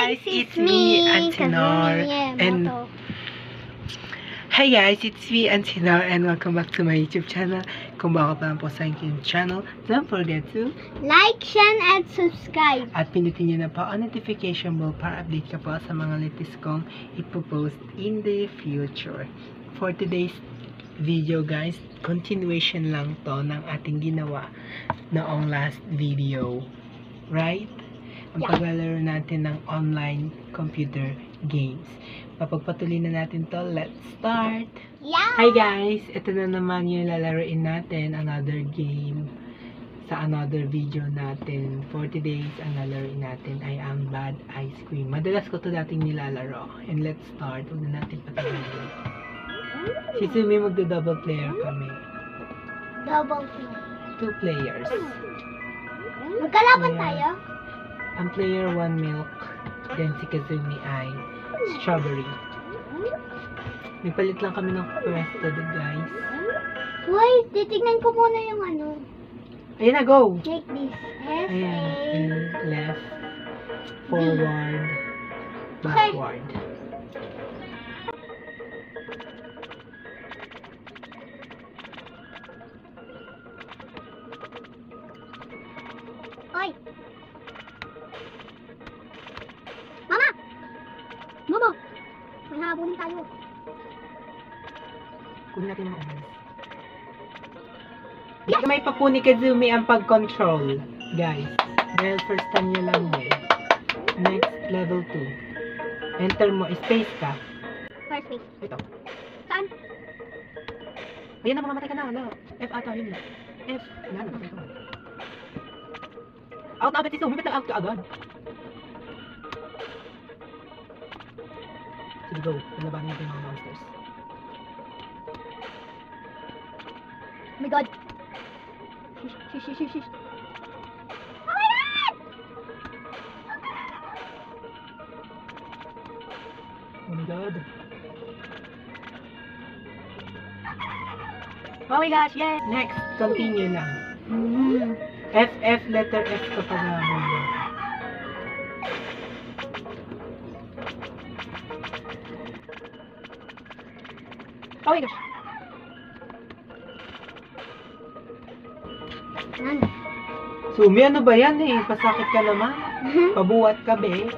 guys, it's me, Antinor, and hi guys, it's me, Antinor, and welcome back to my YouTube channel. Kung bago pa lang po sa aking channel, don't forget to like, share, and subscribe. At pinutin nyo na po ang notification bell para update ka po sa mga latest kong ipopost in the future. For today's video guys, continuation lang to ng ating ginawa noong last video, right? Ang paglalaro natin ng online computer games. Papagpatuloy na natin to. Let's start! Yeah! Hi guys! Ito na naman yung lalaroin natin. Another game sa another video natin. For today's, ang lalaroin natin ay ang Bad Ice Cream. Madalas ko to dating nilalaro. And let's start. Huwag na natin patuloy. Si Sumi magda-double player kami. Double play. 2 players. Magkalaban tayo? Ang player 1 milk, then si Kazumi ay strawberry. Nagpalit lang kami ng pwesto doon guys. Wait, titignan ko muna yung ano. Ayan na, go! Take this. Ayan, left, forward, backward. Oy! Mama! Mama! May habulin tayo. Kunin natin ang oras. Hindi may pa po ni Kazumi ang pag-control, guys. Dahil first time nyo lang eh. Next, level 2. Enter mo, space ka. First space. Ito. Saan? Ayan na, mamamatay ka na. Wala. F ata, yun na. F. Wala na, patay ka. Out na agad si Sumi, ba't nag-out ka agad? Sige, go. Palabanin natin yung mga monsters. Oh my god. Shish. Oh my god! Oh my god. Oh my gosh, yes! Next, continue na. F, letter F kapag nahuli. Oh my gosh! Sumi, ano ba yan eh? Pasakit ka naman. Pabuhat ka be.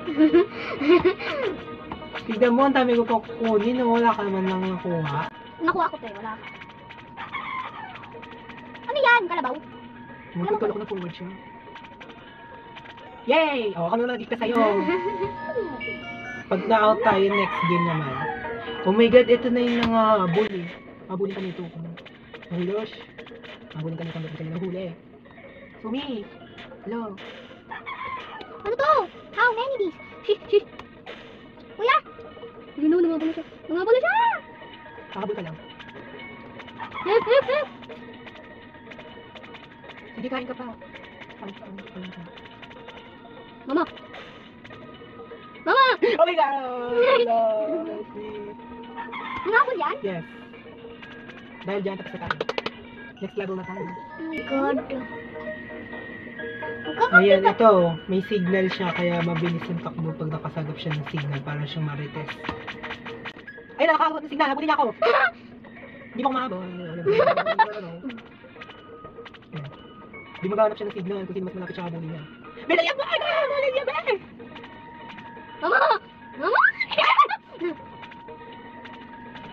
Tignan mo, ang dami ko kukunin. Wala ka naman lang nakuha. Nakuha ko tayo, wala ka. Ano yan? Kalabaw? Magkutulok na forward siya. Yay! O, ano na dito sa'yo? Pag na-out tayo, next game naman. Oh my god, ito na yung mga bully. Mabully kami ito. Oh my gosh. Mabully kami kami nahuli. Sumi! Hello? Ano to? How many these? Shish. Kuya! Ano, namabala siya. Kakabul ka lang. Sige, kain ka pa. Kain ka. Mama! Oh my god! Hello! Nangapol yan? Yes. Dahil dyan, tapos na tayo. Next level na tayo. Oh my god. Ayan, ito. May signal siya, kaya mabilis yung takbo pag nakasagap siya ng signal para siyang marites. Ay, nakakakot ng signal. Habulin niya ako. Hindi ko mahabol. Hindi magahanap siya ng signal kung sino mas malapit siya habulin niya. Bilaya ba? Habulin niya ba? Mama!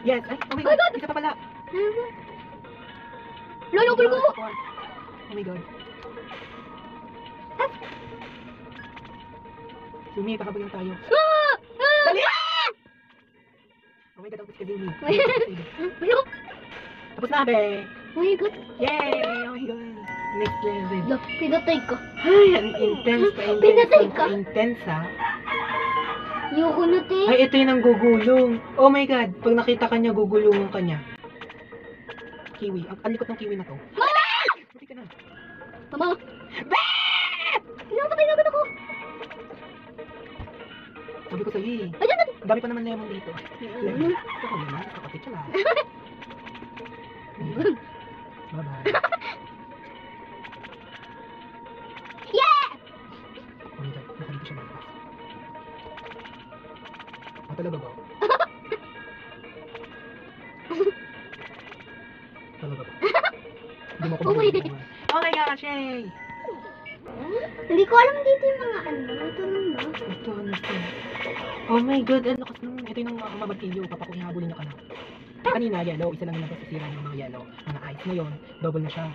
Yes. Ay, oh my god. Isa pa pala. Lolobol ko! Oh my god. Sumi, pahabol lang tayo. Dali! Oh my god, tapos ka Sumi. Ano? Tapos na, be. Oh my god. Yay! Oh my god. Next level. Look, pinatay ko. Ay, ang intense pa. Pinatay ka? Intense, ha? Ayoko na, te. Ay, ito yung nanggugulong. Oh my god, pag nakita ka niya, gugulungan ka niya. Kiwi. Ang likot ng kiwi na to. Mama! Pati ka na. Mama! Ba! Pinatay na agad ako. Sabi ko sa'yo eh. Ayun! Ang dami pa naman lemon dito. Lemon. Ito ko naman. Kapatid ka lang. Bye-bye. Yeah! Oh my god, nakalito siya na. Talaga ba? Talaga ba? Hindi mo ako Oh my mabubuhay. Oh my gosh, yay! Hindi ko alam dito yung mga ano. Ito nun ba? Ito, ano to? Oh my god, ang lakas nung, ito yung mabagtilyo, papakuhabulin niya ka na. Kanina, yellow, isa lang yung napasasira ng mga yellow, mga ice. Ngayon, double na siya.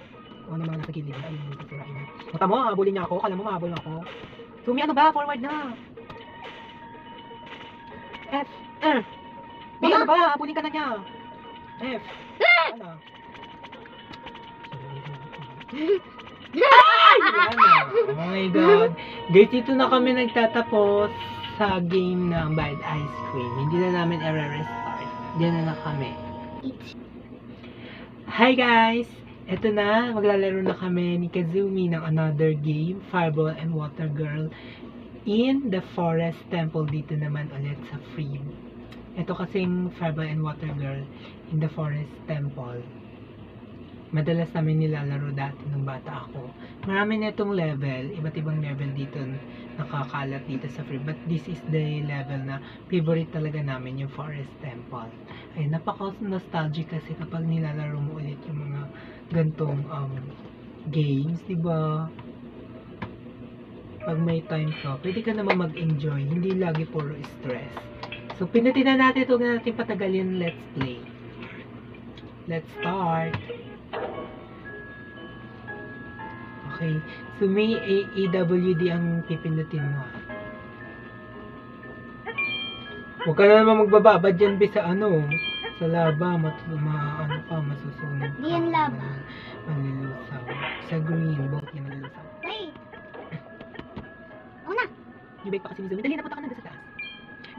O ano mga nasa gilid na, ayun, sasirain na. Mata mo, habulin niya ako, kala mo mahabol ako. Sumi, ano ba? Forward na! F, B, ano ba? Habulin ka na niya! F, ano? Ay, wala na. Oh my god. Guys, dito na kami nagtatapos sa game ng Bad Ice Cream. Hindi na namin i-restart. Diyan na kami. Hi guys! Ito na, maglalaro na kami ni Kazumi ng another game, Fireball and Water Girl in the Forest Temple. Dito naman ulit sa free. Ito kasing Fireball and Water Girl in the Forest Temple. Madalas namin nilalaro dati nung bata ako. Marami na itong level, iba't ibang level dito nakakalat dito sa free. But this is the level na favorite talaga namin, yung Forest Temple. Ay, napaka-nostalgic kasi kapag nilalaro mo ulit yung mga gantong games, diba? Pag may time ka, pwede ka naman mag-enjoy, hindi lagi puro stress. So, pinutin na natin ito, huwag na natin patagalin, let's play. Let's start. Okay. So, may AWD ang pipindutin mo. Huwag ka na naman magbababa dyan sa ano. Sa laba. Ano ka, masusunog ka. Di yan laba. Malulusaw. Sa green, both yan malulusaw. Wait. Ako na. Yung bake pa kasi ni Zoe. Dali na, punta ka na doon sa taas.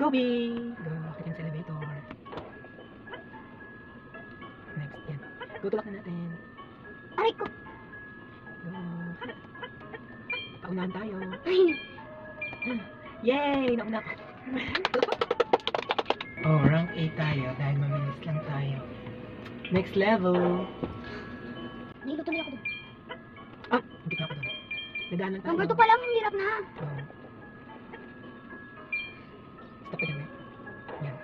Go, babe! Go, akit yan sa elevator. Next yan. Go, tulak na natin. Aray ko. Go. Paunahan tayo. Yay! Nauna ako. Oh, rank 8 tayo dahil mamilis lang tayo. Next level. Nahilo tuloy ako doon. Ah, hindi na ako doon. Nadaan lang tayo. Number 2 pa lang, ang hirap na. Oh. Stop ka dyan, eh. Yan.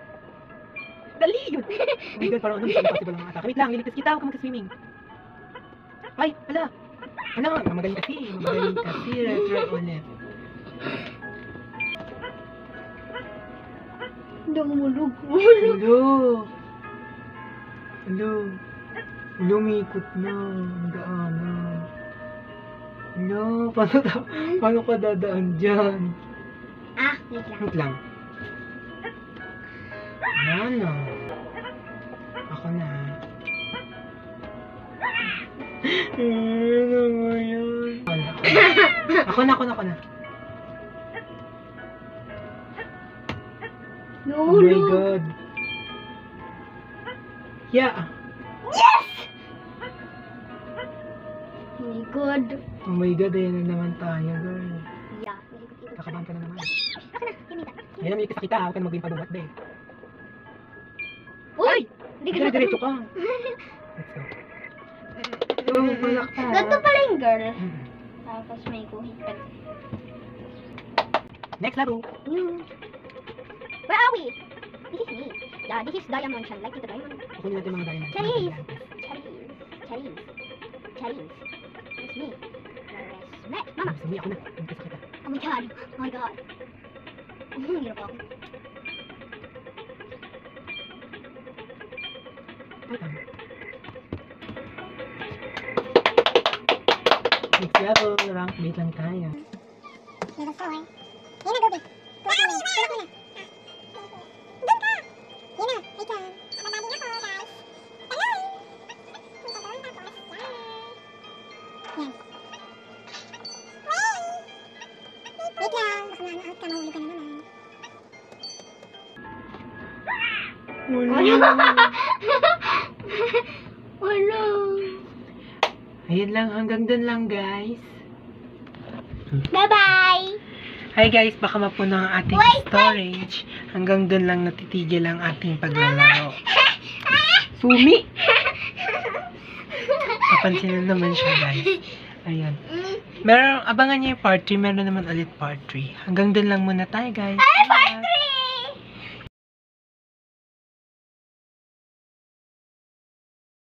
Dali yun! Oh my god, parang ano, impossible lang ata. Wait lang, liligtas kita. Huwag ka mag-swimming. Ay, hala. Ano, magaling kasi. Magaling kasi. Try ulit. Hindi ako mulog. Hello. Hello. Lumikot na. Daanan. Hello. Paano ka dadaan dyan? Ah, wait lang. Wait lang. Ano? Ako na. Ano mo yun? Ako na. No, Oh my no. god. Yeah. Yes! Oh my god. Oh my god, ayan na naman tayo, girl. Yeah, ikot-ikot. Kakabahan ka na naman. Ako na, Kimita. Ayan, may kita. Huwag ka na maging pabuhat, be. Uy! Hindi ka Diretso ka. Let's go. Oh, balak pa. Ganito pala yung girl. Mm. Tapos may kuhit pa. Next laro. Where are we? This is me. Yeah, this is Diamond Chan. Like the diamond. Kukunin natin mga diamond. Charis. Charis. It's me. Mama. Sabi ako na. Magkasa kita. Oh my god. Oh my god. Hirap ako. Ay, tama. Next level. Rank mate lang tayo. Level 4. Yan na, Gobi. Tulak mo na. Doon ka. Yan na. Wait lang. Bababa din ako, guys. Hello. Punta doon tapos. Yan. Wait lang. Baka ma-out ka. Mahuli ka na naman. Wala. Ayun lang. Hanggang dun lang, guys. Bye-bye. Hi guys, baka mapuna ang ating storage. Hanggang dun lang natitigil ang ating paglalaro. Sumi! Napansin na naman siya, guys. Ayan. Meron, abangan niyo yung part 3. Meron naman ulit part 3. Hanggang dun lang muna tayo, guys. Ay, part 3!